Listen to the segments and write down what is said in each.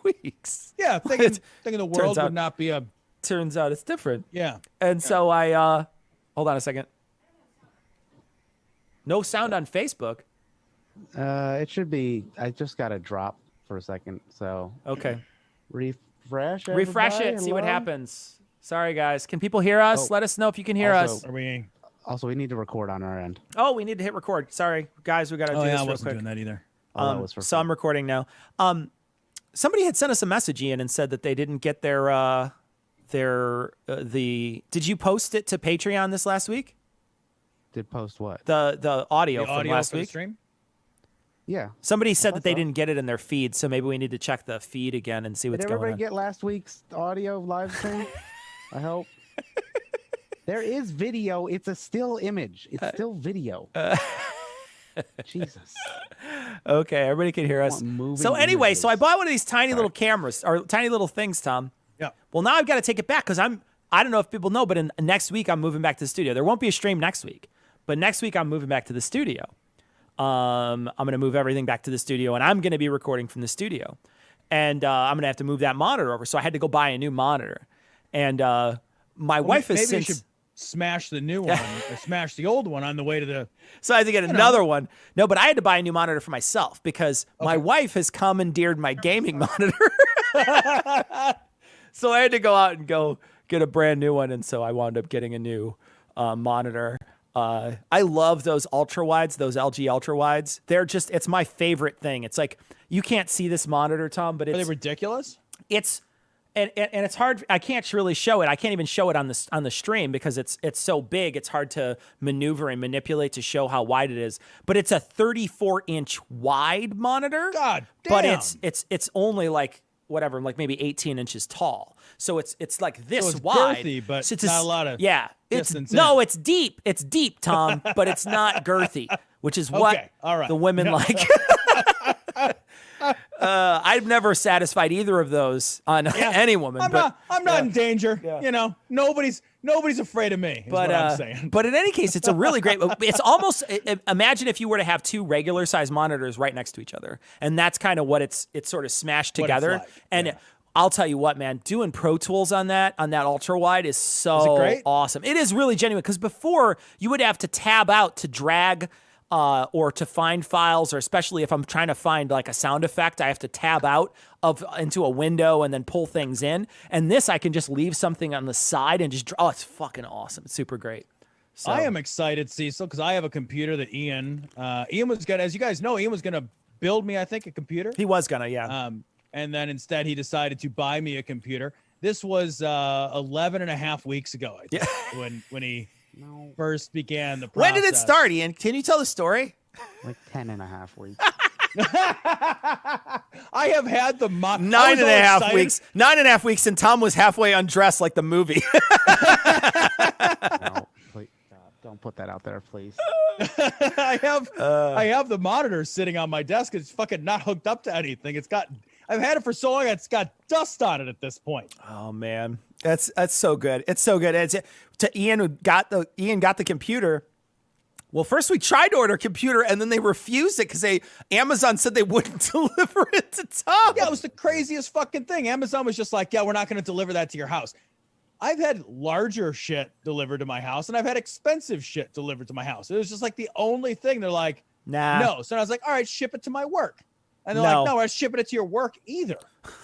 weeks. Yeah, thinking the world would not be a. Turns out it's different. Yeah. And so I hold on a second. No sound on Facebook. It should be. I just got a drop for a second. So okay, refresh it. See what happens. Sorry guys, can people hear us? Let us know if you can hear us. Also, we need to record on our end. Oh, we need to hit record. Sorry guys, we got to do this real quick. I wasn't doing that either. So I'm recording now. Somebody had sent us a message, Ian, and said that they didn't get their Did you post it to Patreon this last week? Did post what? The audio from last week. Stream? Yeah. Somebody said that they didn't get it in their feed, so maybe we need to check the feed again and see what's going on. Did everybody get last week's audio live stream? I hope. There is video. It's a still image. It's still video. Jesus. Okay, everybody can hear us. So anyway, images. So I bought one of these tiny little cameras, or tiny little things, Tom. Yeah. Well, now I've got to take it back because I don't know if people know, but next week I'm moving back to the studio. There won't be a stream next week, but next week I'm moving back to the studio. I'm going to move everything back to the studio, and I'm going to be recording from the studio. And I'm going to have to move that monitor over, so I had to go buy a new monitor. And my wife has maybe you should smash the new one or smash the old one on the way to the. So I had to get another one. No, but I had to buy a new monitor for myself because my wife has commandeered my gaming monitor. So I had to go out and go get a brand new one, and so I wound up getting a new monitor. I love those ultra wides, those LG ultra wides. It's my favorite thing. It's like you can't see this monitor, Tom, but are they ridiculous? And it's hard. I can't really show it. I can't even show it on the stream because it's so big. It's hard to maneuver and manipulate to show how wide it is. But it's a 34-inch wide monitor. God damn. But it's only like whatever, like maybe 18 inches tall. So it's like this it's wide. Girthy, but so it's not a lot of it's deep. It's deep, Tom, but it's not girthy, which is what the women like. I've never satisfied either of those on any woman. I'm not in danger. Yeah. You know, nobody's afraid of me. Is what I'm saying. But in any case, it's a really great. It's almost imagine if you were to have two regular size monitors right next to each other, and that's kind of what it's sort of smashed together. Like. And I'll tell you what, man, doing Pro Tools on that ultra wide is so awesome. It is really genuine because before you would have to tab out to drag. Or to find files, or especially if I'm trying to find like a sound effect, I have to tab out into a window and then pull things in. And this, I can just leave something on the side and just it's fucking awesome. It's super great. So, I am excited, Cecil, because I have a computer that Ian was gonna, as you guys know, Ian was gonna build me, I think, a computer. He was gonna, yeah. And then instead he decided to buy me a computer. This was 11 and a half weeks ago, I think, when he first began the process. When did it start, Ian? Can you tell the story? Like 10 and a half weeks. I have had the 9.5 weeks. 9.5 weeks, and Tom was halfway undressed like the movie. No, please, don't put that out there, please. I have the monitor sitting on my desk. It's fucking not hooked up to anything. I've had it for so long, it's got dust on it at this point. Oh man, that's so good. It's so good. To Ian who got the computer. Well, first we tried to order a computer, and then they refused it because Amazon said they wouldn't deliver it to Tom. Yeah, it was the craziest fucking thing. Amazon was just like, yeah, we're not going to deliver that to your house. I've had larger shit delivered to my house, and I've had expensive shit delivered to my house. It was just like the only thing. They're like, no. So I was like, all right, ship it to my work. And they're like, no, we're not shipping it to your work either.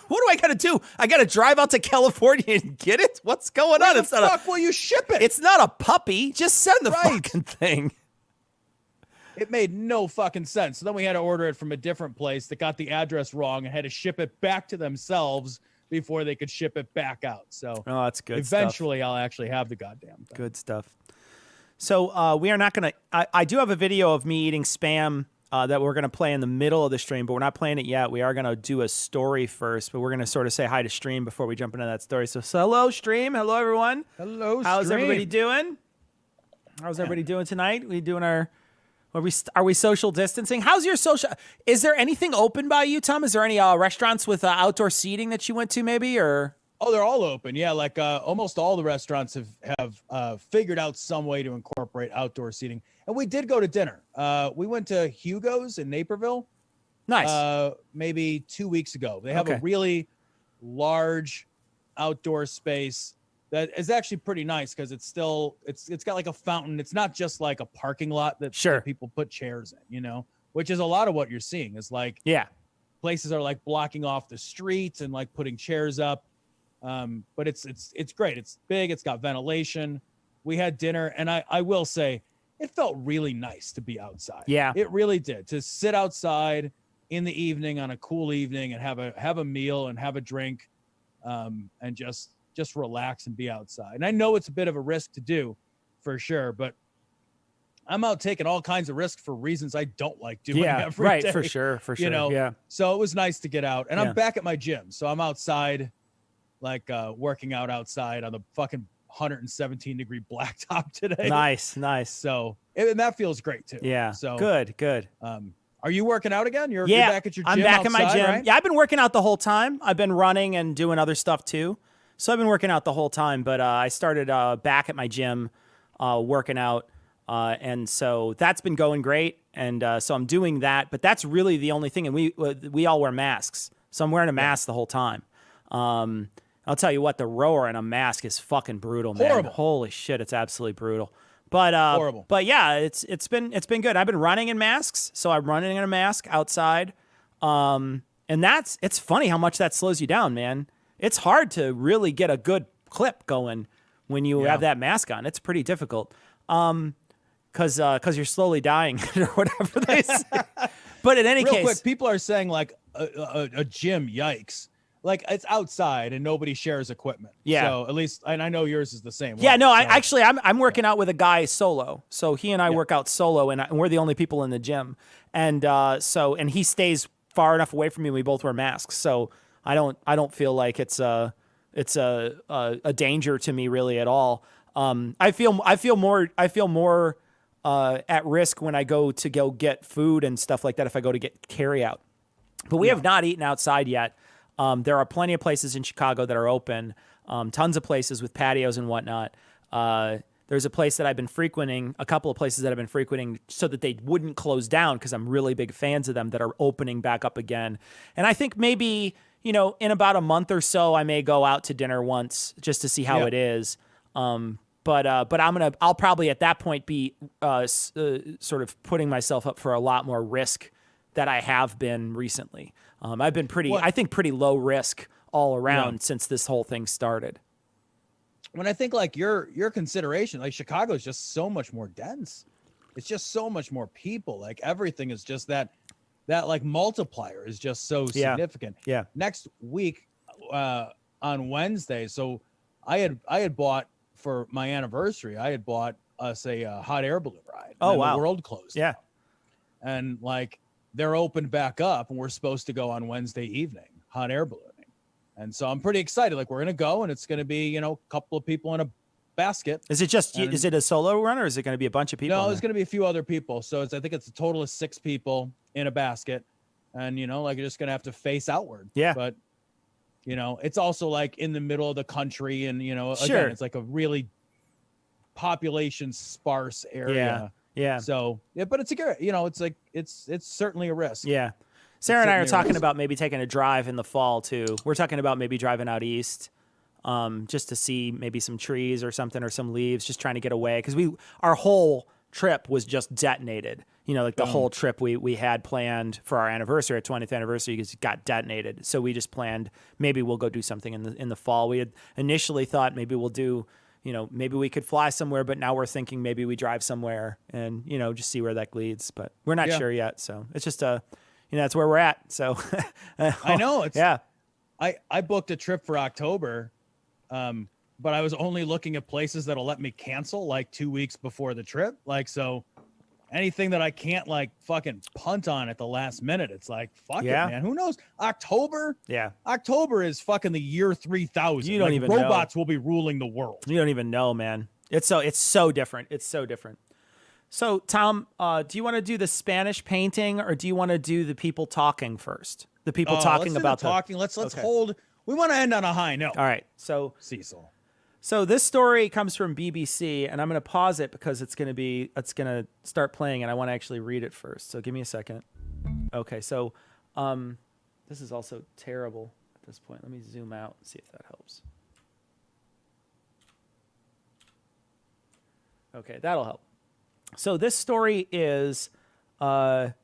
What do I got to do? I got to drive out to California and get it? What's going on? Where the fuck will you ship it? It's not a puppy. Just send the fucking thing. It made no fucking sense. So then we had to order it from a different place that got the address wrong and had to ship it back to themselves before they could ship it back out. So that's good eventually I'll actually have the goddamn thing. Good stuff. So we are not going to... I do have a video of me eating Spam that we're going to play in the middle of the stream, but we're not playing it yet. We are going to do a story first, but we're going to sort of say hi to stream before we jump into that story. So hello, stream. Hello, everyone. Hello, How's everybody doing? How's everybody doing tonight? We doing our... Are we social distancing? How's your social... Is there anything open by you, Tom? Is there any restaurants with outdoor seating that you went to maybe, or... Oh, they're all open. Yeah, like almost all the restaurants have figured out some way to incorporate outdoor seating. And we did go to dinner. We went to Hugo's in Naperville. Nice. Maybe 2 weeks ago. They have a really large outdoor space that is actually pretty nice because it's got like a fountain. It's not just like a parking lot that people put chairs in, you know, which is a lot of what you're seeing is like, places are like blocking off the streets and like putting chairs up. But it's great. It's big. It's got ventilation. We had dinner, and I will say it felt really nice to be outside. Yeah, it really did, to sit outside in the evening on a cool evening and have a meal and have a drink, and just relax and be outside. And I know it's a bit of a risk to do for sure, but I'm out taking all kinds of risks for reasons I don't like doing every day. For sure. You know, so it was nice to get out, and I'm back at my gym. So I'm outside, like working out outside on the fucking 117 degree blacktop today. Nice. So, and that feels great too. Yeah. So good. Are you working out again? You're back at your gym. I'm back outside, in my gym. Right? Yeah, I've been working out the whole time. I've been running and doing other stuff too. So I've been working out the whole time, but I started back at my gym working out. And so that's been going great. And so I'm doing that, but that's really the only thing. And we all wear masks. So I'm wearing a mask the whole time. I'll tell you what, the rower in a mask is fucking brutal, man. Horrible. Holy shit, it's absolutely brutal. But horrible. But yeah, it's been good. I've been running in masks, so I'm running in a mask outside. And it's funny how much that slows you down, man. It's hard to really get a good clip going when you have that mask on. It's pretty difficult. Because you're slowly dying or whatever they say. But in any case, real quick, people are saying like a gym, yikes. Like it's outside and nobody shares equipment. Yeah. So at least, and I know yours is the same. Yeah. way, No, so. I'm working out with a guy solo. So he and I work out solo, and we're the only people in the gym. And and he stays far enough away from me. We both wear masks, so I don't feel like it's a danger to me really at all. I feel more at risk when I go get food and stuff like that if I go to get carry out. But we have not eaten outside yet. There are plenty of places in Chicago that are open, tons of places with patios and whatnot. There's a place that I've been frequenting, a couple of places that I've been frequenting so that they wouldn't close down because I'm really big fans of them that are opening back up again. And I think maybe, in about a month or so, I may go out to dinner once just to see how it is. But I'll probably at that point be sort of putting myself up for a lot more risk that I have been recently. I've been pretty low risk all around since this whole thing started. When I think like your consideration, like Chicago is just so much more dense. It's just so much more people. Like everything is just that like multiplier is just so significant. Yeah. Next week on Wednesday, so I had bought for my anniversary, I had bought us a hot air balloon ride. Oh, wow. The world closed. Yeah. And like they're opened back up and we're supposed to go on Wednesday evening, hot air ballooning. And so I'm pretty excited. Like we're going to go and it's going to be, a couple of people in a basket. Is it a solo run or is it going to be a bunch of people? No, there's going to be a few other people. So I think it's a total of 6 people in a basket. And, like you're just going to have to face outward. Yeah. But, it's also like in the middle of the country and, Sure. again, it's like a really population sparse area. Yeah. So, but it's it's like, it's certainly a risk. Yeah. Sarah and I are talking about maybe taking a drive in the fall too. We're talking about maybe driving out east, just to see maybe some trees or something or some leaves, just trying to get away. Cause our whole trip was just detonated. Like the whole trip we had planned for our anniversary, our 20th anniversary, just got detonated. So we just planned maybe we'll go do something in the fall. We had initially thought maybe we'll do, maybe we could fly somewhere, but now we're thinking maybe we drive somewhere and, just see where that leads. But we're not sure yet. So it's just that's where we're at. So I know it's yeah. I booked a trip for October, but I was only looking at places that'll let me cancel like 2 weeks before the trip. Like, so anything that I can't like fucking punt on at the last minute, it's like, fuck it, man. Who knows? October? Yeah. October is fucking the year 3000. You don't even robots know. will be ruling the world. You don't even know, man. It's so different. It's so different. So, Tom, do you want to do the Spanish painting or do you want to do the people talking first? The people talking about talking. Let's hold. We want to end on a high note. All right. So, Cecil. So this story comes from BBC, and I'm going to pause it because it's going to start playing, and I want to actually read it first. So give me a second. Okay. So This is also terrible at this point. Let me zoom out and see if that helps. Okay, that'll help. So this story is, the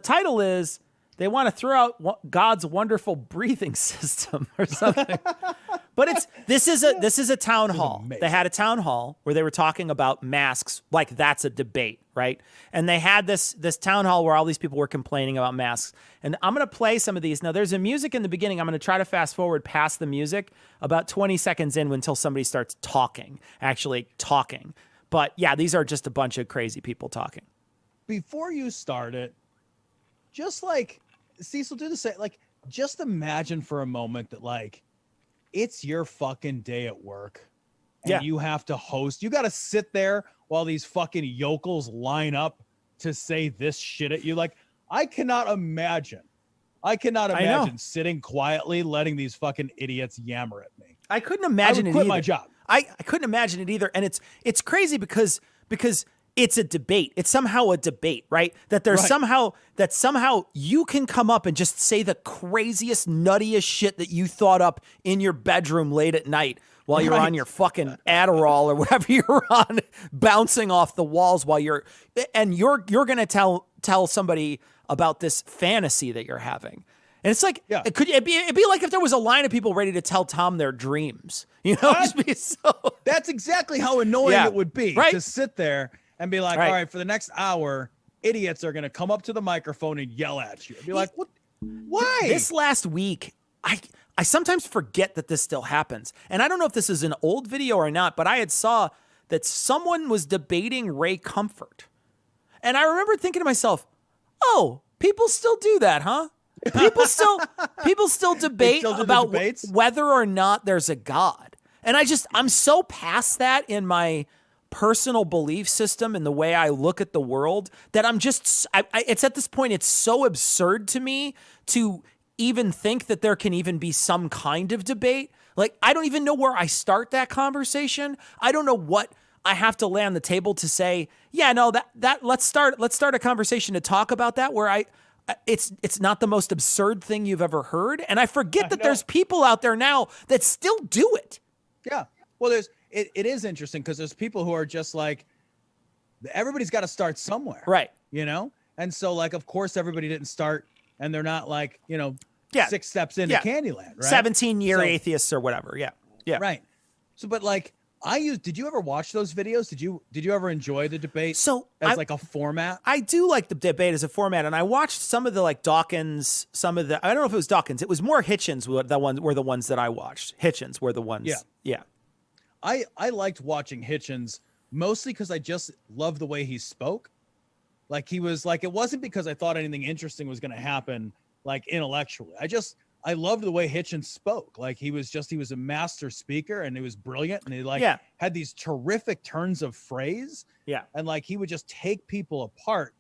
title is, they want to throw out God's wonderful breathing system or something. But this is a town hall. They had a town hall where they were talking about masks, like that's a debate, right? And they had this town hall where all these people were complaining about masks. And I'm going to play some of these. Now, there's a music in the beginning. I'm going to try to fast forward past the music about 20 seconds in until somebody starts actually talking. But yeah, these are just a bunch of crazy people talking. Before you start it, just like Cecil, do the same. Like, just imagine for a moment that like it's your fucking day at work, and you have to host. You got to sit there while these fucking yokels line up to say this shit at you. Like, I cannot imagine sitting quietly letting these fucking idiots yammer at me. I couldn't imagine I would quit my job. I couldn't imagine it either. And it's crazy because it's a debate. It's somehow a debate, right? That there's somehow you can come up and just say the craziest, nuttiest shit that you thought up in your bedroom late at night while you're on your fucking Adderall or whatever you're on, bouncing off the walls while you're going to tell somebody about this fantasy that you're having. And it's like, it'd be like if there was a line of people ready to tell Tom their dreams, you know? That's exactly how annoying it would be to sit there and be like, all right, for the next hour, idiots are going to come up to the microphone and yell at you. I'd be like, what? Why? This last week, I sometimes forget that this still happens. And I don't know if this is an old video or not, but I had saw that someone was debating Ray Comfort. And I remember thinking to myself, oh, people still do that, huh? People still debate about whether or not there's a God. And I'm so past that in my personal belief system and the way I look at the world that it's at this point, it's so absurd to me to even think that there can even be some kind of debate. Like, I don't even know where I start that conversation. I don't know what I have to lay on the table to say, yeah, no, that let's start a conversation to talk about that where it's not the most absurd thing you've ever heard. And I forget that there's people out there now that still do it. Yeah. Well, it is interesting because there's people who are just like, everybody's got to start somewhere. Right. You know? And so like, of course, everybody didn't start and they're not like, 6 steps into Candyland, right? 17-year atheists or whatever. Yeah. Yeah. Right. So, but like, did you ever watch those videos? Did you ever enjoy the debate as like a format? I do like the debate as a format, and I watched some of the like Dawkins, I don't know if it was Dawkins. It was more Hitchens were the ones that I watched. Hitchens were the ones. Yeah. Yeah. I liked watching Hitchens mostly because I just loved the way he spoke. Like he was like, it wasn't because I thought anything interesting was going to happen like intellectually. I loved the way Hitchens spoke. Like he was a master speaker and he was brilliant. And he had these terrific turns of phrase. Yeah. And like, he would just take people apart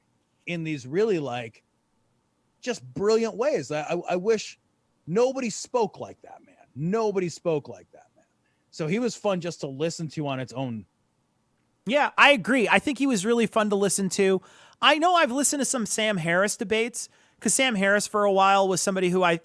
in these really like just brilliant ways. I wish nobody spoke like that, man. Nobody spoke like that, man. So he was fun just to listen to on its own. Yeah, I agree. I think he was really fun to listen to. I know I've listened to some Sam Harris debates, because Sam Harris for a while was somebody who I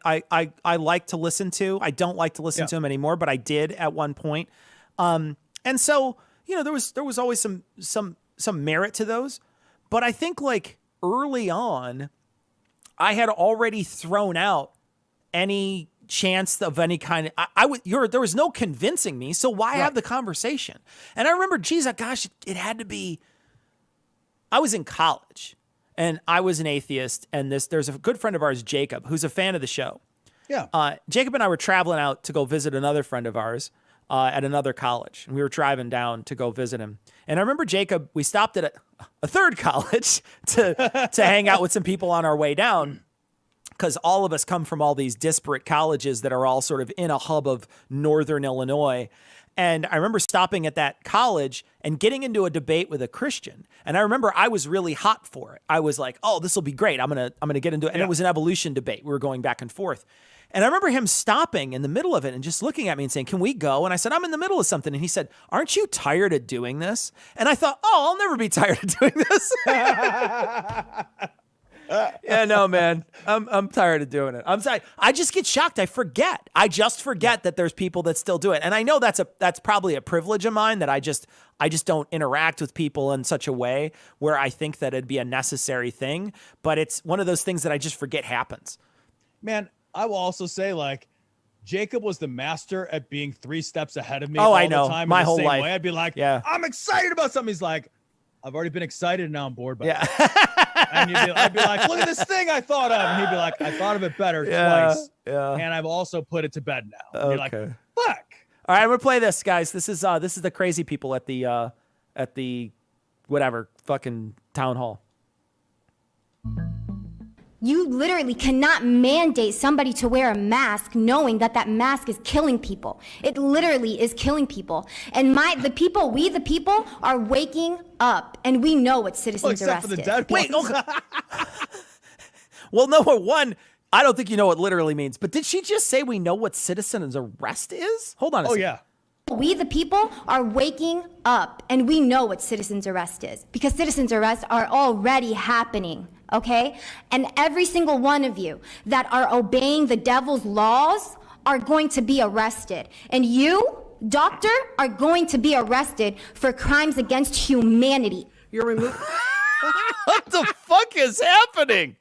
like to listen to. I don't like to listen to him anymore, but I did at one point. And so, there was always some merit to those. But I think like early on, I had already thrown out any chance of any kind of, there was no convincing me. So why have the conversation? And I remember, it had to be, I was in college. And I was an atheist, and there's a good friend of ours, Jacob, who's a fan of the show. Yeah. Jacob and I were traveling out to go visit another friend of ours at another college. And we were driving down to go visit him. And I remember Jacob, we stopped at a third college to hang out with some people on our way down, because all of us come from all these disparate colleges that are all sort of in a hub of northern Illinois. And I remember stopping at that college and getting into a debate with a Christian. And I remember I was really hot for it. I was like, oh, this will be great. I'm going to get into it. And it was an evolution debate. We were going back and forth. And I remember him stopping in the middle of it and just looking at me and saying, can we go? And I said, I'm in the middle of something. And he said, aren't you tired of doing this? And I thought, oh, I'll never be tired of doing this. Yeah, no, man. I'm tired of doing it. I'm sorry. I just get shocked. I forget. I just forget that there's people that still do it. And I know that's probably a privilege of mine that I just don't interact with people in such a way where I think that it'd be a necessary thing. But it's one of those things that I just forget happens. Man, I will also say, like, Jacob was the master at being 3 steps ahead of me. I know. The time My whole life. way. I'd be like, yeah, I'm excited about something. He's like, I've already been excited and now I'm bored by it. And I'd be like, look at this thing I thought of. And he'd be like, I thought of it better twice. Yeah. And I've also put it to bed now. And okay. Be like, fuck. All right, I'm gonna play this, guys. This is the crazy people at the whatever fucking town hall. You literally cannot mandate somebody to wear a mask knowing that that mask is killing people. It literally is killing people. And we the people are waking up, and we know what citizens arrest is. For the dead Wait, okay. Well, number one, I don't think you know what literally means. But did she just say we know what citizens arrest is? Hold on a second. Yeah. We, the people, are waking up, and we know what citizens arrest is, because citizens arrests are already happening, okay? And every single one of you that are obeying the devil's laws are going to be arrested. And you, doctor, are going to be arrested for crimes against humanity. You're removed. What the fuck is happening?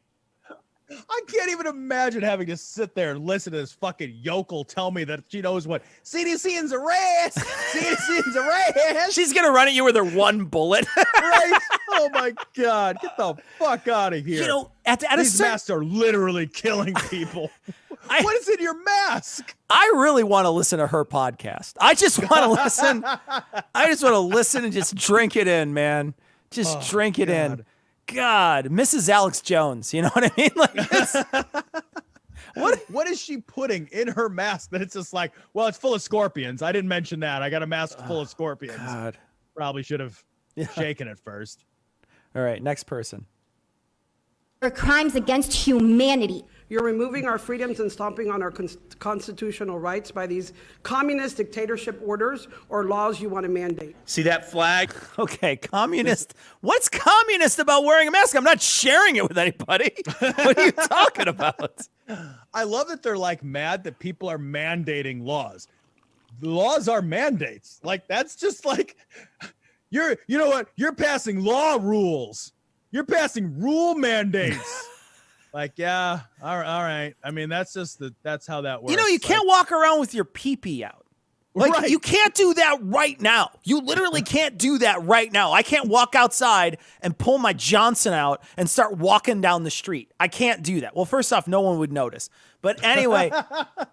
I can't even imagine having to sit there and listen to this fucking yokel tell me that she knows what CDC's arrest. CDC's arrest. She's gonna run at you with her one bullet. Right? Oh my God! Get the fuck out of here. You know, at these masks are literally killing people. What is in your mask? I really want to listen to her podcast. I just want to listen. I just want to listen and just drink it in, man. Just drink it in. God, Mrs. Alex Jones, you know what I mean? Like, what is she putting in her mask that it's just like, well, it's full of scorpions. I didn't mention that. I got a mask full of scorpions. God. Probably should have shaken it first. All right, next person. For crimes against humanity. You're removing our freedoms and stomping on our constitutional rights by these communist dictatorship orders or laws you want to mandate. See that flag? Okay, communist. What's communist about wearing a mask? I'm not sharing it with anybody. What are you talking about? I love that they're like mad that people are mandating laws. The laws are mandates. Like, that's just like, you know what? You're passing law rules. You're passing rule mandates. Like, yeah, all right. I mean, that's how that works. You know, you can't walk around with your pee-pee out. Like, right. You can't do that right now. You literally can't do that right now. I can't walk outside and pull my Johnson out and start walking down the street. I can't do that. Well, first off, no one would notice. But anyway,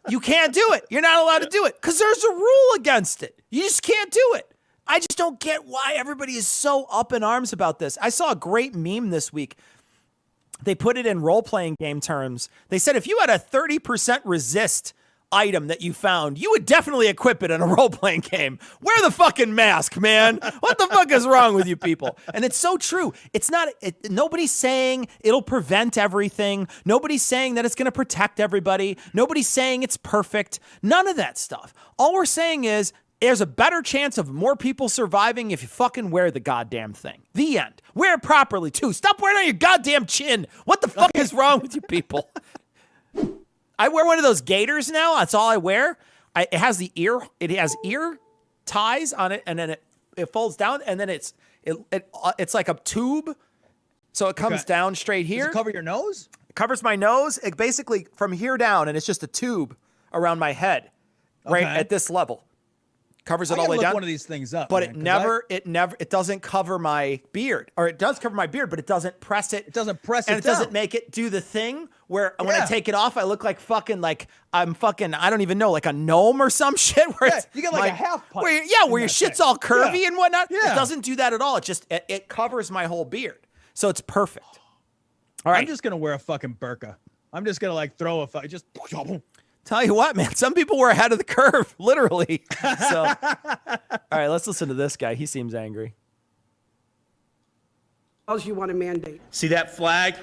you can't do it. You're not allowed to do it because there's a rule against it. You just can't do it. I just don't get why everybody is so up in arms about this. I saw a great meme this week. They put it in role-playing game terms. They said if you had a 30% resist item that you found, you would definitely equip it in a role-playing game. Wear the fucking mask, man. What the fuck is wrong with you people? And it's so true. It's not, nobody's saying it'll prevent everything. Nobody's saying that it's going to protect everybody. Nobody's saying it's perfect. None of that stuff. All we're saying is there's a better chance of more people surviving if you fucking wear the goddamn thing. The end. Wear it properly, too. Stop wearing it on your goddamn chin. What the fuck is wrong with you people? I wear one of those gaiters now. That's all I wear. It has ear ties on it, and then it folds down, and then it's like a tube, so it comes down straight here. Does it cover your nose? It covers my nose. It basically from here down, and it's just a tube around my head, right at this level. Covers it all the way down. One of these things up, but man, it doesn't cover my beard, or it does cover my beard, but it doesn't press it. It doesn't press it, and it doesn't make it do the thing where when I take it off, I look like I'm fucking I don't even know, like a gnome or some shit. Where you get like a half pipe. Where your shit's all curvy and whatnot. Yeah. It doesn't do that at all. It just it covers my whole beard, so it's perfect. All right, I'm just gonna wear a fucking burqa. I'm just gonna like throw just. Tell you what, man, some people were ahead of the curve, literally. So, all right, let's listen to this guy. He seems angry. Laws you want to mandate. See that flag?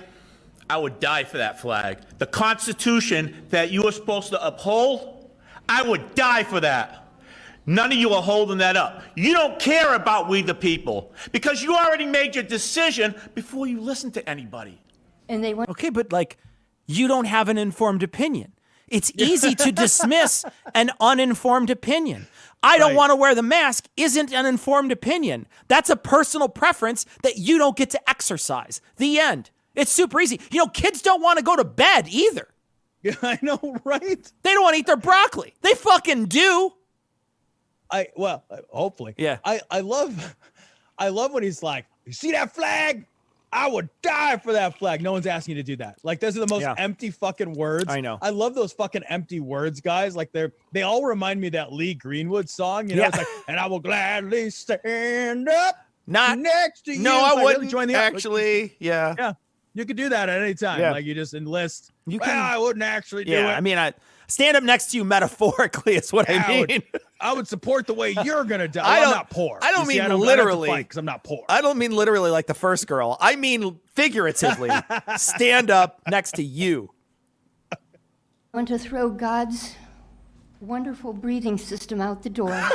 I would die for that flag. The Constitution that you are supposed to uphold, I would die for that. None of you are holding that up. You don't care about we the people because you already made your decision before you listen to anybody. And they went. Okay, but like, you don't have an informed opinion. It's easy to dismiss an uninformed opinion. I don't want to wear the mask isn't an informed opinion. That's a personal preference that you don't get to exercise. The end. It's super easy. You know, kids don't want to go to bed either. Yeah, I know, right? They don't want to eat their broccoli. They fucking do. Hopefully. Yeah. I love when he's like, you see that flag? I would die for that flag. No one's asking you to do that. Like, those are the most empty fucking words. I know. I love those fucking empty words, guys. Like, they all remind me of that Lee Greenwood song. You know, it's like, and I will gladly stand up next to you. No, I wouldn't really join the actually. Yeah. Yeah. You could do that at any time. Yeah. Like, you just enlist. You can. I wouldn't actually do it. I mean, I stand up next to you metaphorically is what I mean. I would support the way you're going to die. I'm not poor. I don't mean literally. Because I'm not poor. I don't mean literally like the first girl. I mean figuratively. Stand up next to you. I want to throw God's wonderful breathing system out the door. Wait,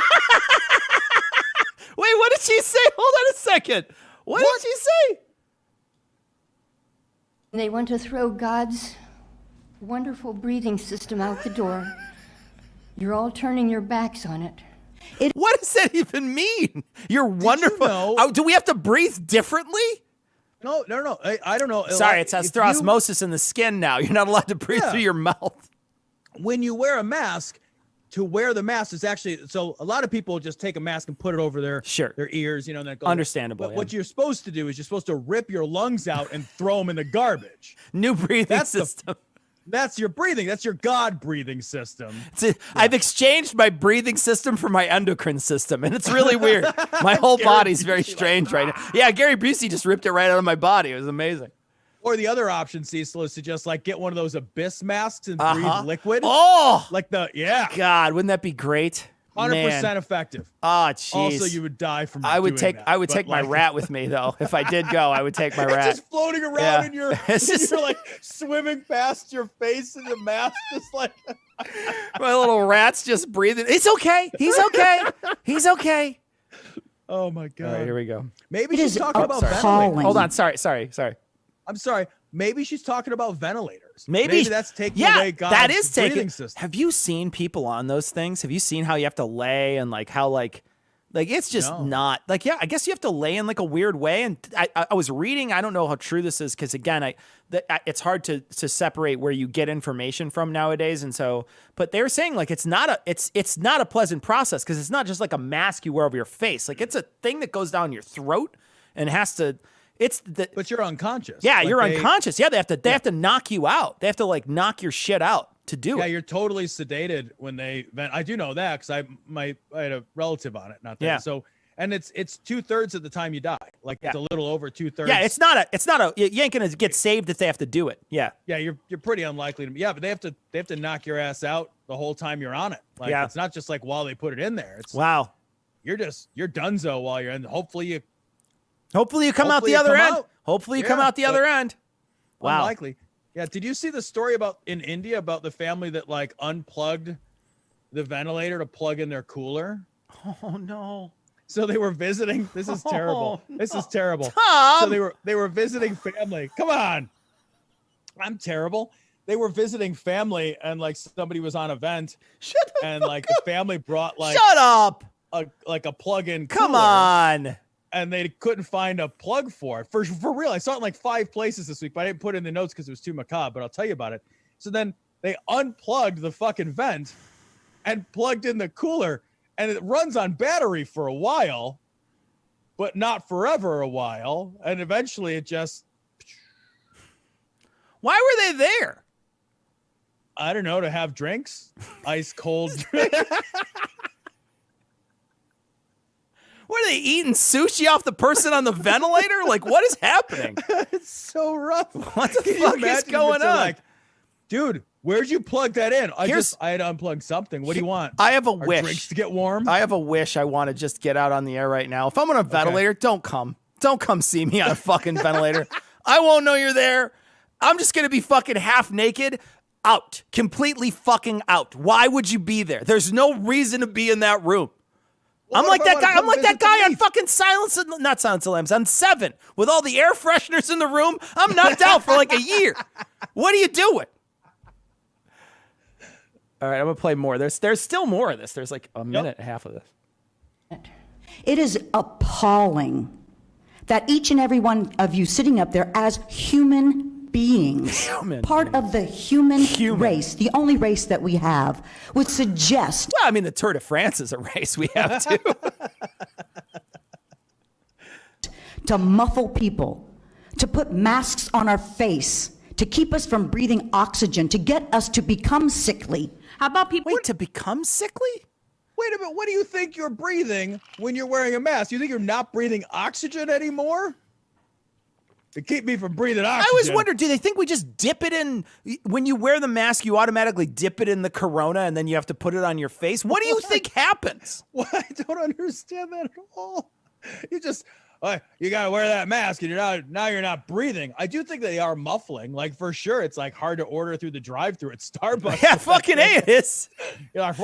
what did she say? Hold on a second. What did she say? They want to throw God's wonderful breathing system out the door. You're all turning your backs on it. What does that even mean? You're wonderful. You know? Oh, do we have to breathe differently? No. I don't know. Sorry, it has through osmosis in the skin now. You're not allowed to breathe through your mouth. When you wear a mask, to wear the mask is actually, so a lot of people just take a mask and put it over their ears, you know, and that goes. Understandable. But what you're supposed to do is you're supposed to rip your lungs out and throw them in the garbage. New breathing system. That's your breathing. That's your God breathing system. I've exchanged my breathing system for my endocrine system, and it's really weird. My whole body's very strange right now. Yeah, Gary Busey just ripped it right out of my body. It was amazing. Or the other option, Cecil, is to just like get one of those Abyss masks and breathe liquid. Oh, like God, wouldn't that be great? 100% effective. Oh, jeez. Also, you would die from. I would take my rat with me though. If I did go, I would take my rat. It's just floating around and you're like swimming past your face in the mask, just like my little rat's just breathing. It's okay. He's okay. He's okay. Oh my God. All right, here we go. Maybe she's talking about ventilators. Hold on. Sorry. I'm sorry. Maybe she's talking about ventilators. Maybe that's taking away God's that is breathing system. Have you seen people on those things? Have you seen how you have to lay and like how like it's just not like, I guess you have to lay in like a weird way. And I was reading, I don't know how true this is because again, it's hard to separate where you get information from nowadays. And so, but they were saying like it's not a pleasant process because it's not just like a mask you wear over your face. Like it's a thing that goes down your throat and has to. But you're unconscious. Yeah, like you're unconscious. Yeah, they have to knock you out. They have to like knock your shit out to do it. Yeah, you're totally sedated when they vent. I do know that because I had a relative on it. Not that. Yeah. So, and it's 2/3 of the time you die. Like it's a little over 2/3. Yeah, it's not a. You ain't gonna get saved if they have to do it. Yeah. Yeah, you're pretty unlikely to. Yeah, but they have to knock your ass out the whole time you're on it. Like it's not just like while they put it in there. It's You're donezo while you're in. Hopefully you come out the other end. Hopefully you come out the other end. Wow. Unlikely. Yeah. Did you see the story in India about the family that like unplugged the ventilator to plug in their cooler? Oh no. So they were visiting. This is terrible. No. This is terrible. Tom! So they were visiting family. Come on. I'm terrible. They were visiting family and like somebody was on a vent. And like the family brought like Shut up. A plug-in cooler. Come on. And they couldn't find a plug for it. For real, I saw it in like 5 places this week, but I didn't put it in the notes because it was too macabre, but I'll tell you about it. So then they unplugged the fucking vent and plugged in the cooler, and it runs on battery for a while, but not forever a while. And eventually it just... Why were they there? I don't know, to have drinks. Ice cold. What are they eating sushi off the person on the ventilator? Like, what is happening? It's so rough. What the fuck is going on? Like, dude, where'd you plug that in? I had to unplug something. What do you want? I have a wish. Drinks to get warm? I have a wish I want to just get out on the air right now. If I'm on a ventilator, don't come. Don't come see me on a fucking ventilator. I won't know you're there. I'm just going to be fucking half naked. Out. Completely fucking out. Why would you be there? There's no reason to be in that room. I'm like that guy. I'm like that guy on fucking not Silence of the Lambs, on 7 with all the air fresheners in the room. I'm knocked out for like a year. What are you doing? All right, I'm gonna play more. There's still more of this. There's like a minute and a half of this. It is appalling that each and every one of you sitting up there as human beings, part of the human race, the only race that we have, would suggest. Well, I mean, the Tour de France is a race we have too. To muffle people, to put masks on our face, to keep us from breathing oxygen, to get us to become sickly. How about people? Wait, to become sickly? Wait a minute. What do you think you're breathing when you're wearing a mask? You think you're not breathing oxygen anymore? To keep me from breathing oxygen. I always wonder, do they think we just dip it in? When you wear the mask, you automatically dip it in the corona and then you have to put it on your face? What do you think happens? Well, I don't understand that at all. You just, you got to wear that mask and you're not breathing. I do think they are muffling. Like, for sure, it's like hard to order through the drive-thru at Starbucks. Yeah, fucking A, it is. You're like,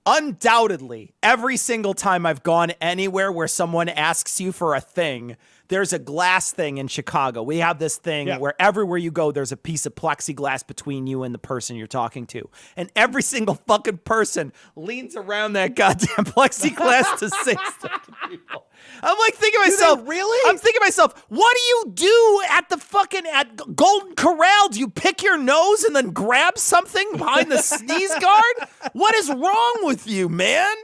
undoubtedly, every single time I've gone anywhere where someone asks you for a thing, there's a glass thing in Chicago. We have this thing where everywhere you go, there's a piece of plexiglass between you and the person you're talking to. And every single fucking person leans around that goddamn plexiglass to say stuff to people. I'm like thinking to myself, really? I'm thinking to myself, what do you do at Golden Corral? Do you pick your nose and then grab something behind the sneeze guard? What is wrong with you, man?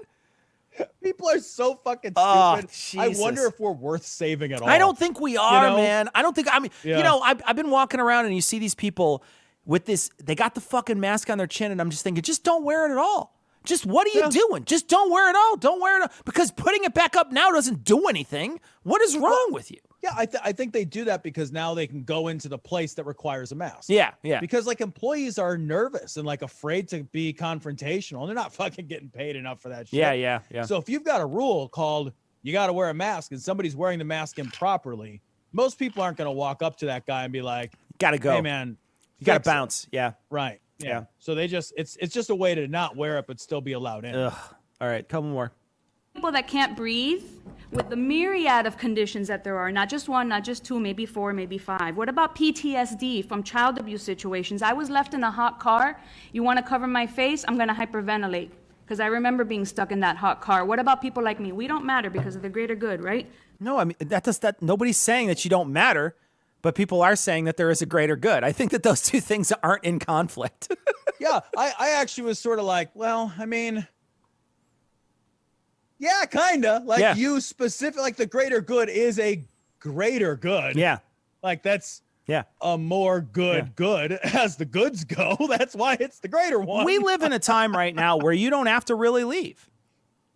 People are so fucking stupid. Oh, I wonder if we're worth saving at all. I don't think we are, You know? man. I don't think, I've been walking around and you see these people with this, they got the fucking mask on their chin and I'm just thinking, just don't wear it at all. Just what are you doing? Just don't wear it all. Don't wear it all. Because putting it back up now doesn't do anything. What is wrong with you? Yeah, I think they do that because now they can go into the place that requires a mask. Yeah. Because like employees are nervous and like afraid to be confrontational. They're not fucking getting paid enough for that shit. Yeah. So if you've got a rule called you got to wear a mask and somebody's wearing the mask improperly, most people aren't going to walk up to that guy and be like, gotta go. Hey man, you gotta bounce. Yeah. Right. Yeah. So they just it's just a way to not wear it but still be allowed in. Ugh. All right, couple more. People that can't breathe with the myriad of conditions that there are, not just one, not just two, maybe 4, maybe 5. What about PTSD from child abuse situations? I was left in a hot car. You want to cover my face? I'm going to hyperventilate because I remember being stuck in that hot car. What about people like me? We don't matter because of the greater good, right? No, I mean, that nobody's saying that you don't matter, but people are saying that there is a greater good. I think that those two things aren't in conflict. Yeah, I actually was sort of like, well, I mean, yeah, kind of. Like you specific, like the greater good is a greater good. Yeah. Like that's a more good good as the goods go. That's why it's the greater one. We live in a time right now where you don't have to really leave.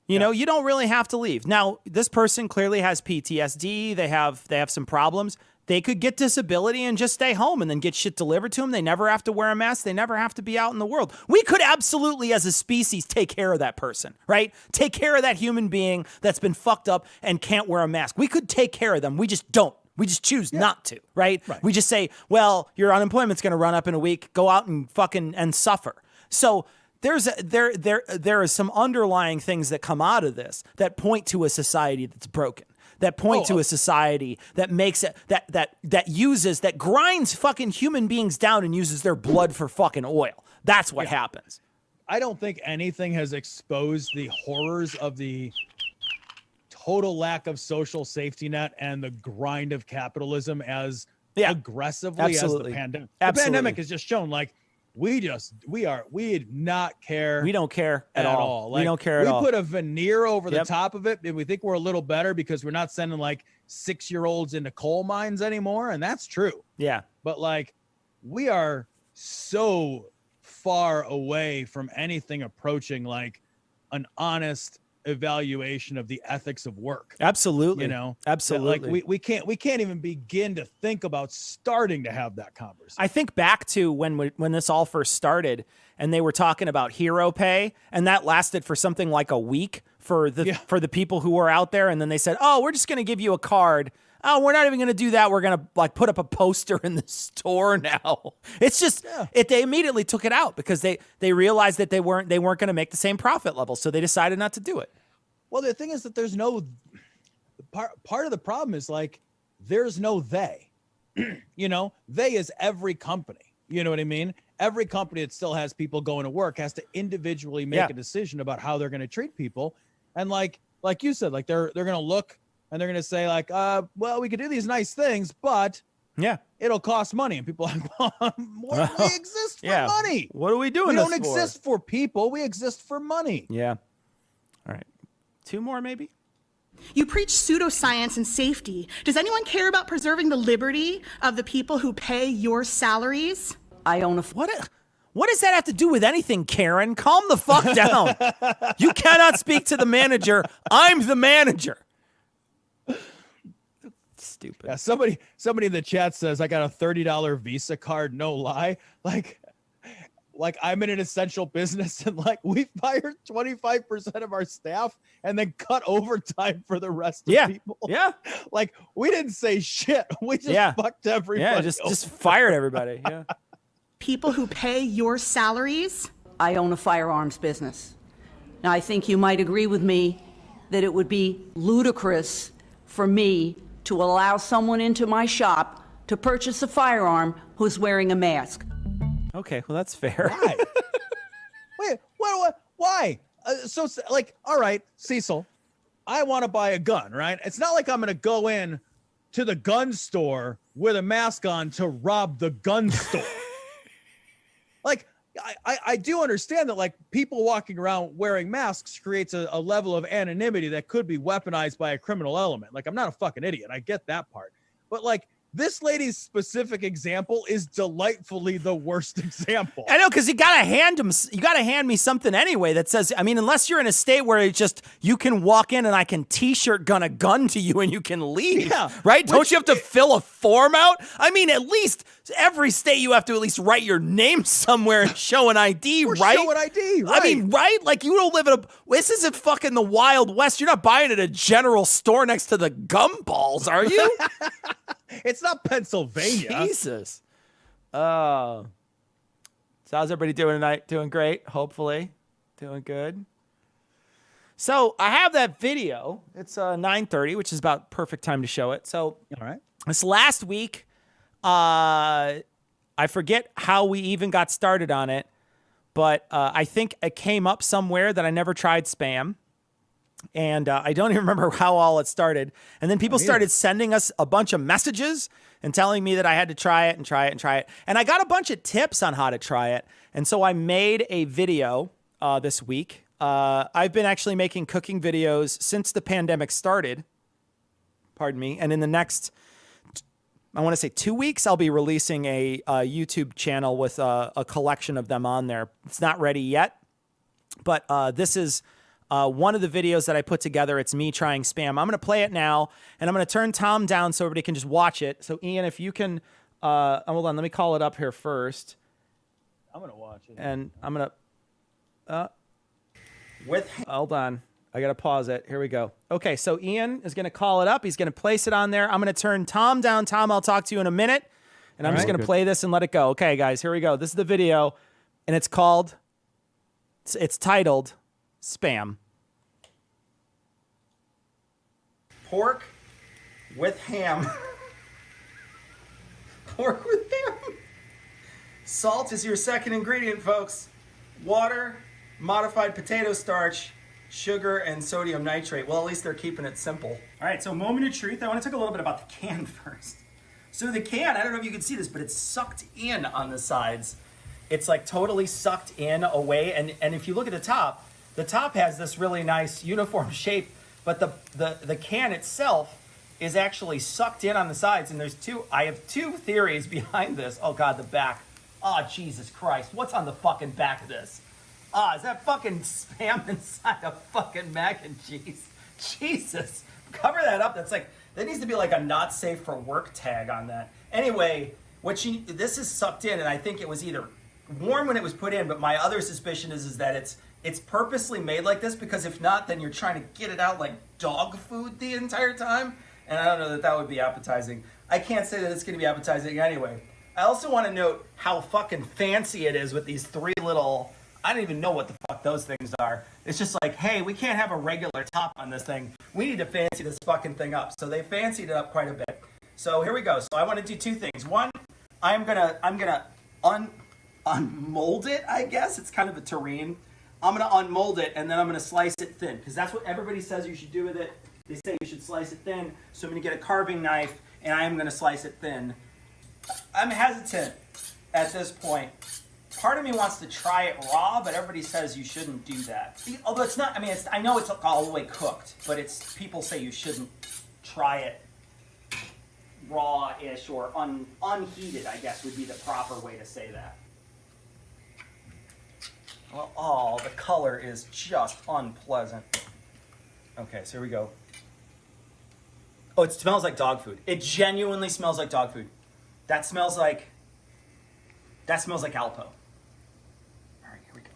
You know, you don't really have to leave. Now, this person clearly has PTSD. They have some problems. They could get disability and just stay home and then get shit delivered to them. They never have to wear a mask. They never have to be out in the world. We could absolutely, as a species, take care of that person, right? Take care of that human being that's been fucked up and can't wear a mask. We could take care of them. We just don't. We just choose not to, right? We just say, well, your unemployment's going to run up in a week. Go out and fucking and suffer. So there are some underlying things that come out of this that point to a society that's broken. That point to a society that makes it that grinds fucking human beings down and uses their blood for fucking oil. That's what happens. I don't think anything has exposed the horrors of the total lack of social safety net and the grind of capitalism as aggressively as the pandemic. The pandemic has just shown like we not care. We don't care at all. Like, we don't care at all. We put a veneer over the top of it and we think we're a little better because we're not sending like 6-year-olds into coal mines anymore. And that's true. Yeah. But like we are so far away from anything approaching like an honest evaluation of the ethics of work. Absolutely. You know, absolutely. Like we can't even begin to think about starting to have that conversation. I think back to when this all first started and they were talking about hero pay and that lasted for something like a week for the people who were out there. And then they said, oh, we're just going to give you a card oh, we're not even going to do that. We're going to like put up a poster in the store now. It's just, they immediately took it out because they realized that they weren't going to make the same profit level. So they decided not to do it. Well, the thing is that there's no, part of the problem is like, there's no they, you know, they is every company. You know what I mean? Every company that still has people going to work has to individually make a decision about how they're going to treat people. And like you said, like they're going to look and they're going to say like, well, we could do these nice things, but it'll cost money. And people are like, well, we exist for money. What are we doing? We don't exist for people. We exist for money. Yeah. All right. 2 more, maybe. You preach pseudoscience and safety. Does anyone care about preserving the liberty of the people who pay your salaries? I own a... What does that have to do with anything, Karen? Calm the fuck down. You cannot speak to the manager. I'm the manager. Stupid. Yeah, somebody in the chat says, I got a $30 Visa card, no lie. Like I'm in an essential business and like we fired 25% of our staff and then cut overtime for the rest of people. Yeah. Like we didn't say shit. We just fucked everybody. Yeah, just fired everybody. Yeah. People who pay your salaries? I own a firearms business. Now, I think you might agree with me that it would be ludicrous for me to allow someone into my shop to purchase a firearm who's wearing a mask. Okay, well, that's fair. Why? Wait, what? Why? So, like, all right, Cecil, I want to buy a gun, right? It's not like I'm going to go in to the gun store with a mask on to rob the gun store. Like, I do understand that, like, people walking around wearing masks creates a level of anonymity that could be weaponized by a criminal element. Like, I'm not a fucking idiot. I get that part. But, like, this lady's specific example is delightfully the worst example. I know, because you gotta hand me something anyway that says, I mean, unless you're in a state where it's just you can walk in and I can t-shirt gun a gun to you and you can leave. Yeah, right? Don't you have to fill a form out? I mean, at least every state you have to at least write your name somewhere and show an ID, right? Show an ID, right? I mean, right? Like you don't live in this isn't fucking the Wild West. You're not buying at a general store next to the gumballs, are you? It's not Pennsylvania. Jesus. So how's everybody doing tonight? Doing great, hopefully. Doing good. So I have that video. It's 9:30, which is about perfect time to show it. So all right. This last week, I forget how we even got started on it, but I think it came up somewhere that I never tried spam. And I don't even remember how all it started. And then people started sending us a bunch of messages and telling me that I had to try it and try it and try it. And I got a bunch of tips on how to try it. And so I made a video this week. I've been actually making cooking videos since the pandemic started. Pardon me. And in the next, I want to say 2 weeks, I'll be releasing a YouTube channel with a collection of them on there. It's not ready yet, but this is one of the videos that I put together. It's me trying spam. I'm going to play it now, and I'm going to turn Tom down so everybody can just watch it. So, Ian, if you can, hold on, let me call it up here first. I'm going to watch it. And I'm going to, hold on. I got to pause it. Here we go. Okay, so Ian is going to call it up. He's going to place it on there. I'm going to turn Tom down. Tom, I'll talk to you in a minute, and I'm just going to play this and let it go. Okay, guys, here we go. This is the video, and it's called, it's titled, Spam. Pork with ham. Pork with ham. Salt is your second ingredient, folks. Water, modified potato starch, sugar, and sodium nitrate. Well, at least they're keeping it simple. All right, so moment of truth. I want to talk a little bit about the can first. So the can, I don't know if you can see this, but it's sucked in on the sides. It's like totally sucked in away. And if you look at the top has this really nice uniform shape, but the can itself is actually sucked in on the sides. And I have two theories behind this. Oh God, the back. Oh, Jesus Christ. What's on the fucking back of this? Is that fucking spam inside of fucking mac and cheese? Jesus. Cover that up. That needs to be like a not safe for work tag on that. Anyway, this is sucked in, and I think it was either warm when it was put in, but my other suspicion is that it's purposely made like this, because if not, then you're trying to get it out like dog food the entire time. and I don't know that that would be appetizing. I can't say that it's going to be appetizing anyway. I also want to note how fucking fancy it is with these 3 little, I don't even know what the fuck those things are. It's just like, hey, we can't have a regular top on this thing. We need to fancy this fucking thing up. So they fancied it up quite a bit. So here we go. So I want to do 2 things. One, I'm gonna unmold it, I guess. It's kind of a terrine. I'm gonna unmold it and then I'm gonna slice it thin because that's what everybody says you should do with it. They say you should slice it thin. So I'm gonna get a carving knife and I am gonna slice it thin. I'm hesitant at this point. Part of me wants to try it raw, but everybody says you shouldn't do that. Although it's not, I mean, I know it's all the way cooked, but people say you shouldn't try it raw-ish or unheated, I guess would be the proper way to say that. Well, oh, the color is just unpleasant. Okay, so here we go. Oh, it smells like dog food. It genuinely smells like dog food. That smells like Alpo. All right, here we go.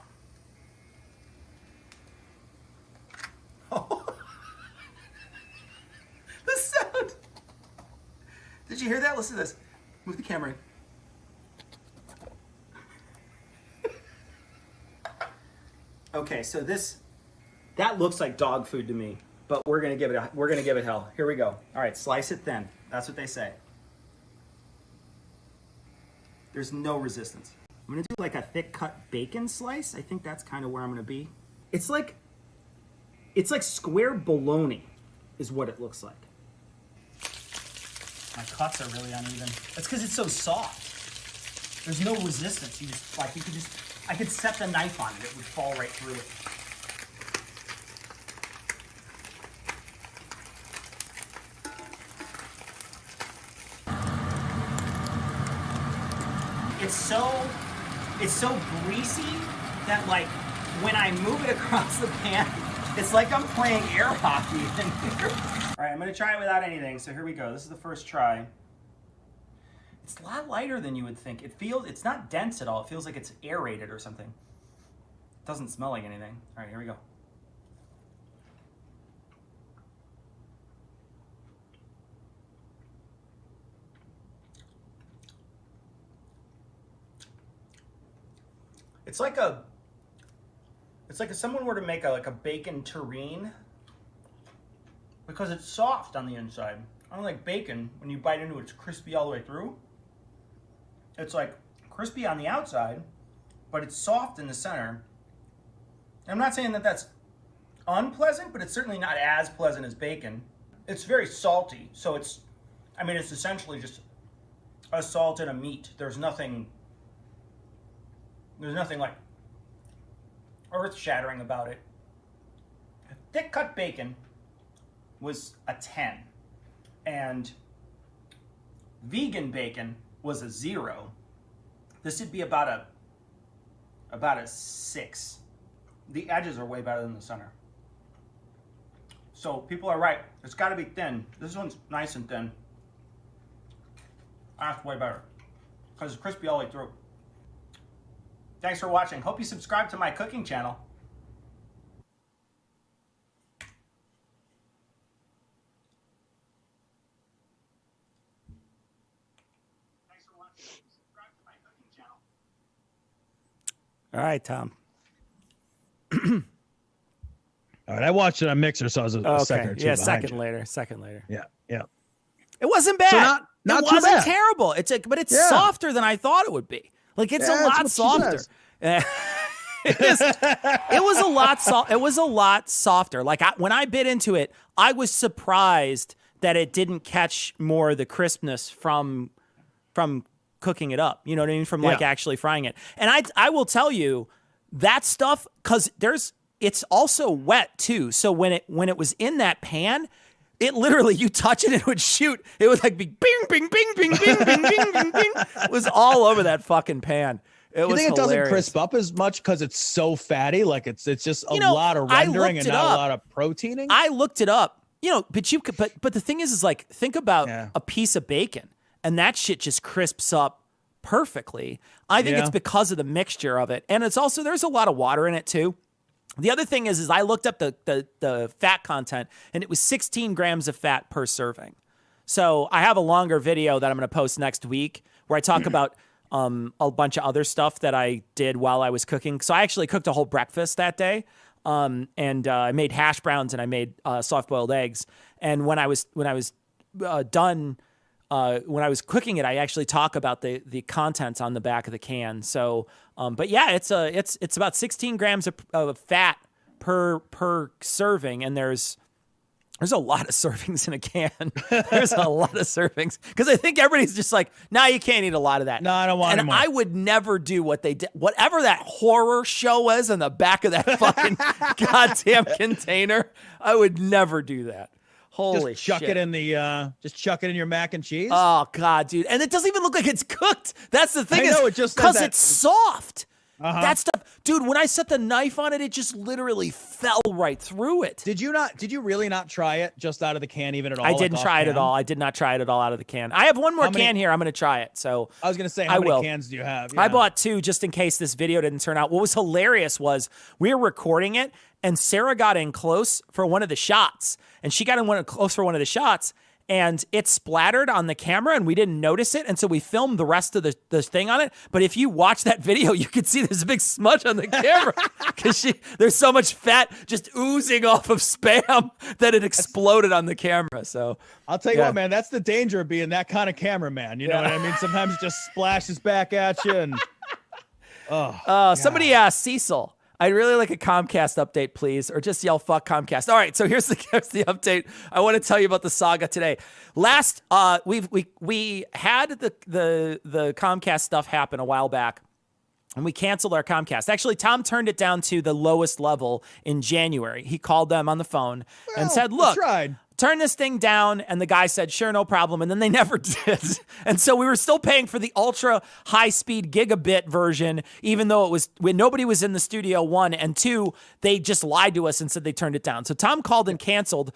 Oh. The sound. Did you hear that? Listen to this. Move the camera in. Okay, so that looks like dog food to me, but we're gonna give it hell. Here we go. All right, slice it thin. That's what they say. There's no resistance. I'm gonna do like a thick cut bacon slice. I think that's kind of where I'm gonna be. It's like square bologna is what it looks like. My cuts are really uneven. That's because it's so soft. There's no resistance. I could set the knife on it. It would fall right through it. It's so greasy that like when I move it across the pan, it's like I'm playing air hockey in here. All right, I'm gonna try it without anything. So here we go. This is the first try. It's a lot lighter than you would think. It's not dense at all. It feels like it's aerated or something. It doesn't smell like anything. All right, here we go. It's like if someone were to make a bacon terrine, because it's soft on the inside. Unlike bacon, when you bite into it, it's crispy all the way through. It's like crispy on the outside, but it's soft in the center. I'm not saying that that's unpleasant, but it's certainly not as pleasant as bacon. It's very salty, so it's essentially just a salt and a meat. There's nothing like earth-shattering about it. Thick cut bacon was a 10, and vegan bacon was a 0. This would be about a 6. The edges are way better than the center. So people are right. It's got to be thin. This one's nice and thin. That's way better because it's crispy all the way through. Thanks for watching. Hope you subscribe to my cooking channel. Thanks for watching. Subscribe to my cooking channel. All right, Tom. All right, I watched it on Mixer, so I was a second or two. Yeah, second later. Yeah. It wasn't bad. So not it too wasn't bad. terrible. But it's softer than I thought it would be. Like it's a lot softer. It was a lot softer. Like when I bit into it, I was surprised that it didn't catch more of the crispness from cooking it up. You know what I mean? From like actually frying it. And I will tell you that stuff, because it's also wet too. So when it was in that pan, it literally, you touch it, it would shoot. It would like be bing, bing, bing, bing, bing, bing, bing, bing, bing. It was all over that fucking pan. It was think it hilarious. doesn't crisp up as much because it's so fatty? Like it's just a lot of rendering and not a lot of proteining? I looked it up. But the thing is like, think about a piece of bacon and that shit just crisps up perfectly. I think it's because of the mixture of it. And it's also, there's a lot of water in it too. The other thing is I looked up the fat content, and it was 16 grams of fat per serving. So I have a longer video that I'm going to post next week where I talk about a bunch of other stuff that I did while I was cooking. So I actually cooked a whole breakfast that day. And I made hash browns and I made soft boiled eggs. And when I was done, when I was cooking it, I actually talk about the contents on the back of the can. So, but yeah, it's about 16 grams of fat per serving, and there's a lot of servings in a can. There's a lot of servings because I think everybody's just like, nah, you can't eat a lot of that. No, I don't want it. And I would never do what they did, whatever that horror show was on the back of that fucking goddamn container. I would never do that. Holy just chuck shit. it in the just chuck it in your mac and cheese. Oh god, dude. And it doesn't even look like it's cooked. That's the thing. I know, it just because it's soft. That stuff, dude, when I set the knife on it, it just literally fell right through it. Did you really not try it just out of the can even at all? I didn't try it at all. I did not try it at all out of the can. I have one more can here. I'm going to try it. So I was going to say, how many cans do you have? Yeah. I bought 2 just in case this video didn't turn out. What was hilarious was we were recording it and Sarah got in close for one of the shots, and she got in close for one of the shots, and it splattered on the camera and we didn't notice it. And so we filmed the rest of the thing on it. But if you watch that video, you can see there's a big smudge on the camera because there's so much fat just oozing off of Spam that it exploded on the camera. So I'll tell you what, man, that's the danger of being that kind of cameraman. You know what I mean? Sometimes it just splashes back at you. And somebody asked Cecil, I'd really like a Comcast update, please, or just yell "fuck Comcast." All right, so here's the update. I want to tell you about the saga today. Last, we had the Comcast stuff happen a while back, and we canceled our Comcast. Actually, Tom turned it down to the lowest level in January. He called them on the phone and said, "Look, turn this thing down," and the guy said, "Sure, no problem," and then they never did. And so we were still paying for the ultra high-speed gigabit version, even though it was when nobody was in the studio, 1, and 2, they just lied to us and said they turned it down. So Tom called and canceled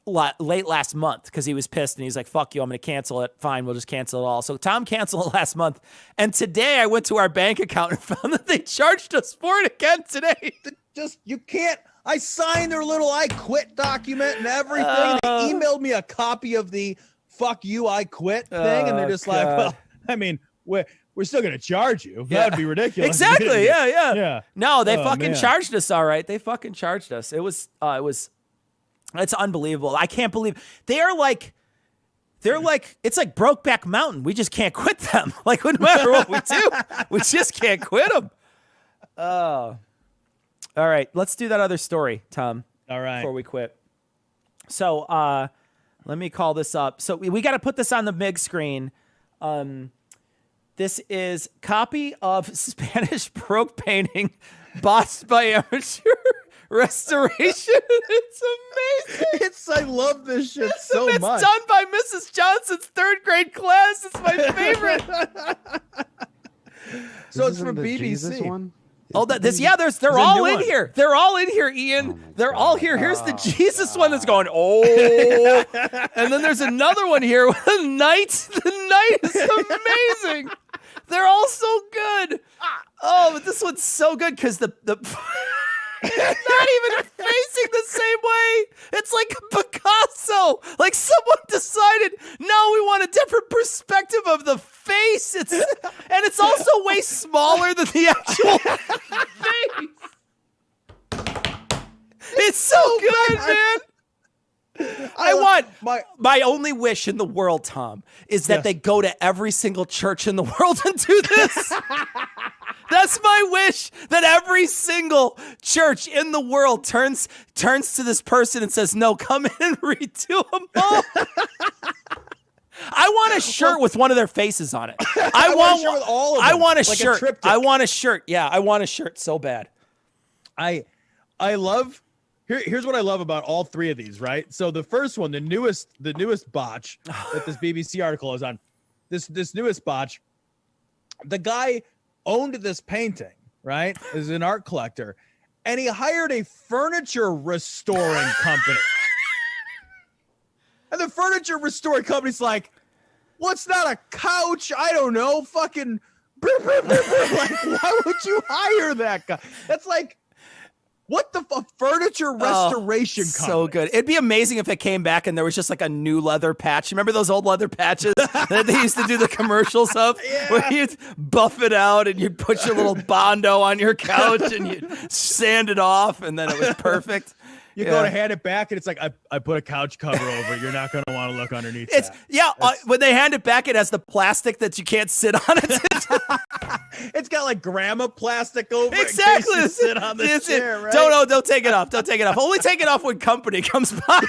late last month because he was pissed, and he's like, "Fuck you, I'm going to cancel it. Fine, we'll just cancel it all." So Tom canceled it last month, and today I went to our bank account and found that they charged us for it again today. You can't. I signed their little "I quit" document and everything. They emailed me a copy of the "fuck you, I quit" thing, and they're just like, "Well, I mean, we're still gonna charge you. Yeah. That'd be ridiculous." Exactly. Yeah. No, they fucking charged us. All right, they fucking charged us. It's unbelievable. I can't believe they're like, it's like Brokeback Mountain. We just can't quit them. Like no matter what we do, we just can't quit them. Oh. All right, let's do that other story, Tom. All right. Before we quit. So let me call this up. So we got to put this on the big screen. This is copy of Spanish Baroque painting botched by amateur restoration. It's amazing. I love this shit so much. It's done by Mrs. Johnson's 3rd grade class. It's my favorite. So it's from BBC. Jesus one? They're all in here. They're all in here, Ian. They're all here. Here's the Jesus one that's going, oh. And then there's another one here with a knight. The knight is amazing. They're all so good. Oh, but this one's so good because the not even facing the same way. It's like a Picasso. Like someone decided, no, we want a different perspective of the face. And it's also way smaller than the actual face. It's so good, man. I want my only wish in the world, Tom, is that they go to every single church in the world and do this. That's my wish, that every single church in the world turns to this person and says, "No, come in and redo them all." I want a shirt with one of their faces on it. I want a shirt with all of them. I want a shirt. I want a shirt. Yeah, I want a shirt so bad. I love. Here's what I love about all 3 of these, right? So the first one, the newest botch that this BBC article is on, this newest botch, the guy owned this painting, right? Is an art collector, and he hired a furniture restoring company. And the furniture restoring company's like, "What's not a couch? I don't know, fucking like, why would you hire that guy?" That's like, What the furniture restoration company? So good. It'd be amazing if it came back and there was just like a new leather patch. Remember those old leather patches that they used to do the commercials of? Yeah. Where you'd buff it out and you'd put your little Bondo on your couch and you'd sand it off and then it was perfect. You go to hand it back, and it's like, I put a couch cover over it. You're not going to want to look underneath when they hand it back, it has the plastic that you can't sit on it. It's got like grandma plastic over it. Exactly. You sit on the chair, right? Don't take it off. Don't take it off. Only take it off when company comes by.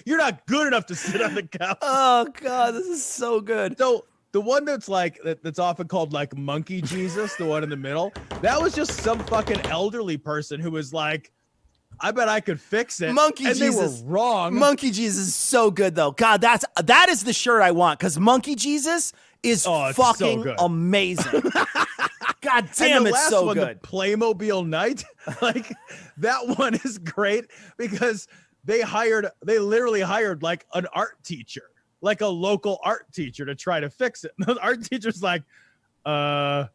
You're not good enough to sit on the couch. Oh, God, this is so good. So the one that's like, that's often called like Monkey Jesus, the one in the middle, that was just some fucking elderly person who was like, I bet I could fix it. Monkey and Jesus. They were wrong. Monkey Jesus is so good, though. God, that is the shirt I want, because Monkey Jesus is fucking so amazing. God damn, it's so one, good. The Playmobil Night, like that one is great because they literally hired like an art teacher, like a local art teacher to try to fix it. And the art teacher's like, okay.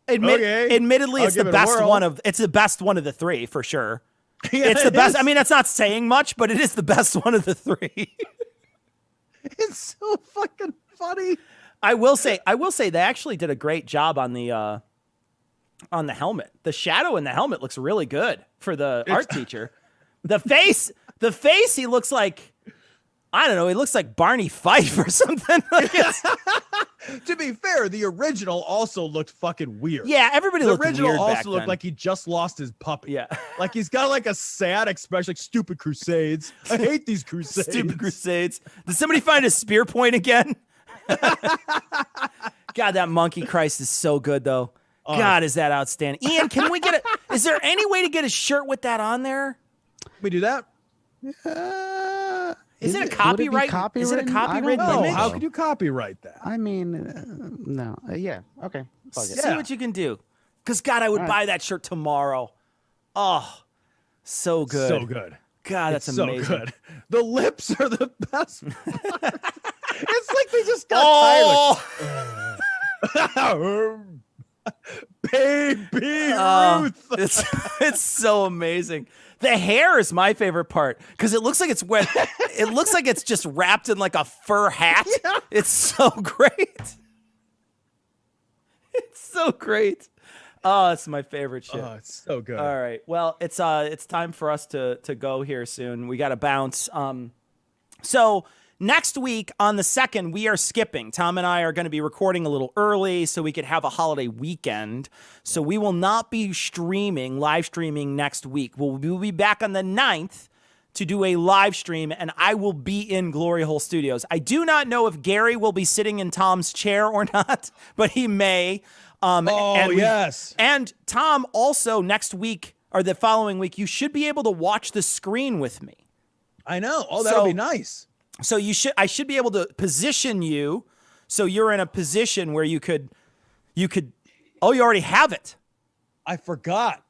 Admittedly, it's the best one of the three for sure. Yeah, it's the best. I mean, that's not saying much, but it is the best one of the three. It's so fucking funny. I will say they actually did a great job on the helmet. The shadow in the helmet looks really good for the art teacher. The face, he looks like, I don't know, he looks like Barney Fife or something. To be fair, the original also looked fucking weird. Yeah, everybody looked weird. The original back also looked then. like he just lost his puppy. Yeah. Like he's got like a sad expression, like stupid Crusades. I hate these Crusades. Stupid Crusades. Did somebody find a spear point again? God, that Monkey Christ is so good, though. God, is that outstanding. Ian, can we get is there any way to get a shirt with that on there? We do that? Is it a copyright? Is it a copyright? No, how could you copyright that? I mean, no. Yeah. Okay. See what you can do. Because, God, I would buy that shirt tomorrow. Oh, so good. So good. God, that's amazing. So good. The lips are the best. It's like they just got tired. Baby Ruth. It's so amazing. The hair is my favorite part because it looks like it's wet. It looks like it's just wrapped in like a fur hat. Yeah. It's so great. It's so great. Oh, it's my favorite shit. Oh, it's so good. All right. Well, it's time for us to go here soon. We got to bounce. So next week on the 2nd, we are skipping. Tom and I are going to be recording a little early so we could have a holiday weekend. So we will not be live streaming next week. We'll be back on the 9th to do a live stream, and I will be in Glory Hole Studios. I do not know if Gary will be sitting in Tom's chair or not, but he may. Yes. And Tom, also next week or the following week, you should be able to watch the screen with me. I know. Oh, that'll be nice. So I should be able to position you so you're in a position where you could, oh, you already have it. I forgot.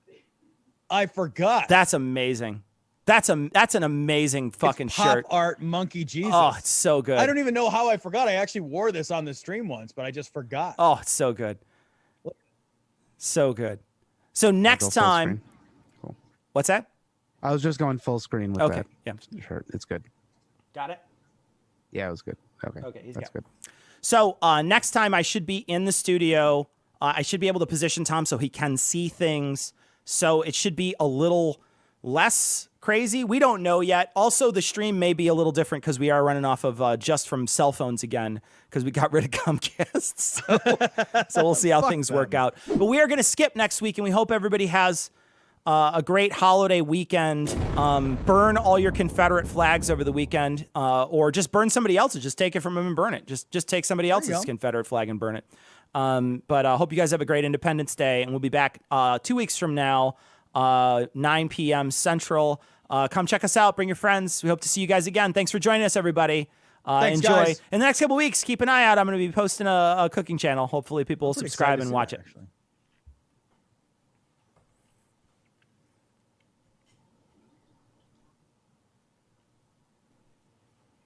That's amazing. That's an amazing fucking shirt. Pop art Monkey Jesus. Oh, it's so good. I don't even know how I forgot. I actually wore this on the stream once, but I just forgot. Oh, it's so good. So good. So next time. Cool. What's that? I was just going full screen with that shirt. It's good. Got it? Yeah, it was good. Okay, that's good. So next time I should be in the studio. I should be able to position Tom so he can see things. So it should be a little less crazy. We don't know yet. Also, the stream may be a little different because we are running off of just from cell phones again because we got rid of Comcast. So we'll see how things work out. But we are going to skip next week, and we hope everybody has a great holiday weekend. Burn all your Confederate flags over the weekend, or just burn somebody else's. Just take it from them and burn it. Just take somebody else's Confederate flag and burn it. But I hope you guys have a great Independence Day, and we'll be back 2 weeks from now, 9 p.m. Central. Come check us out. Bring your friends. We hope to see you guys again. Thanks for joining us, everybody. Thanks, enjoy. guys. In the next couple weeks, keep an eye out. I'm going to be posting a cooking channel. Hopefully people will subscribe and watch it. Actually.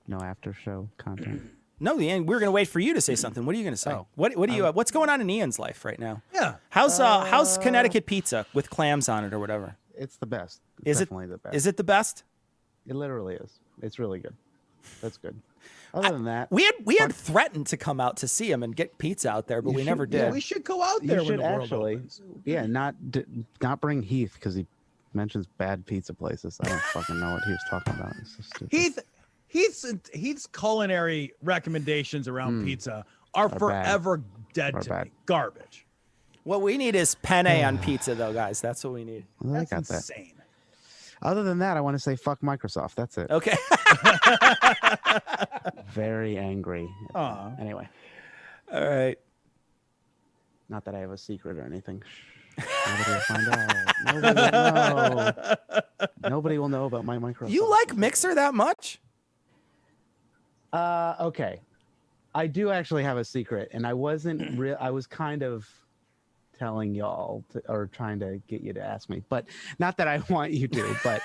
No after show content. No, Ian, we're going to wait for you to say something. What are you going to say? What do you? What's going on in Ian's life right now? Yeah. How's Connecticut pizza with clams on it or whatever? It's the best. Is definitely the best. Is it the best? It literally is. It's really good. That's good. Other than that, we had threatened to come out to see him and get pizza out there, but we never did. Yeah, we should go out there when the world actually. opens. Yeah, not bring Heath because he mentions bad pizza places. I don't fucking know what he was talking about. It's so stupid. Heath's culinary recommendations around pizza are forever dead to me. Garbage. What we need is penne on pizza, though, guys. That's what we need. Well, That's insane. Other than that, I want to say fuck Microsoft. That's it. Okay. Very angry. Anyway. All right. Not that I have a secret or anything. Nobody will find out. Nobody will know. Nobody will know about my Microsoft. You like Mixer that much? Okay. I do actually have a secret, and I wasn't real. I was kind of telling y'all or trying to get you to ask me, but not that I want you to, but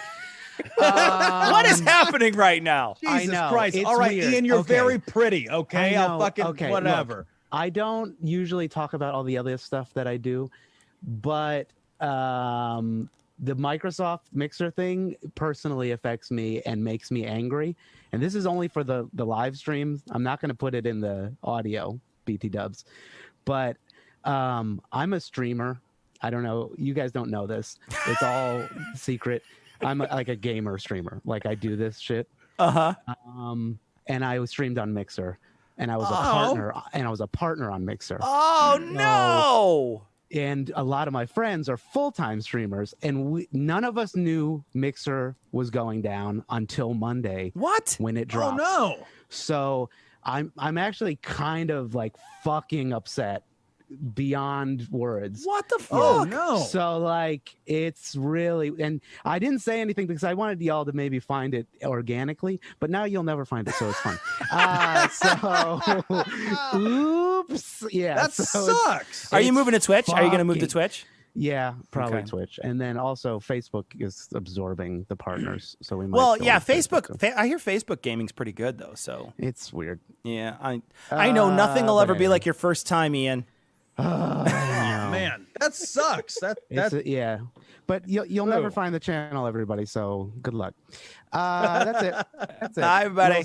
what is happening right now? Jesus Christ. All right, weird. Ian, you're very pretty. Okay. I'll fucking whatever. Look, I don't usually talk about all the other stuff that I do, but the Microsoft Mixer thing personally affects me and makes me angry. And this is only for the live streams. I'm not going to put it in the audio, BT dubs. But I'm a streamer. I don't know. You guys don't know this. It's all secret. I'm like a gamer streamer. Like I do this shit. And I was streamed on Mixer. And I was a partner. And I was a partner on Mixer. Oh, no. And a lot of my friends are full-time streamers, and none of us knew Mixer was going down until Monday. What? When it dropped. Oh no! So I'm actually kind of like fucking upset beyond words. What the fuck? Oh no! So like it's really, and I didn't say anything because I wanted y'all to maybe find it organically, but now you'll never find it, so it's fun. Oops. Yeah. That sucks. Are you moving to Twitch? Are you going to move to Twitch? Yeah, probably Okay. Twitch, and then also Facebook is absorbing the partners, so we might. Well, go yeah, with Facebook. I hear Facebook gaming's pretty good though. So it's weird. Yeah, I know nothing will but ever be like your first time, Ian. Oh man, that sucks. Yeah, but you'll never find the channel, everybody. So good luck. That's it. That's it. Bye, everybody.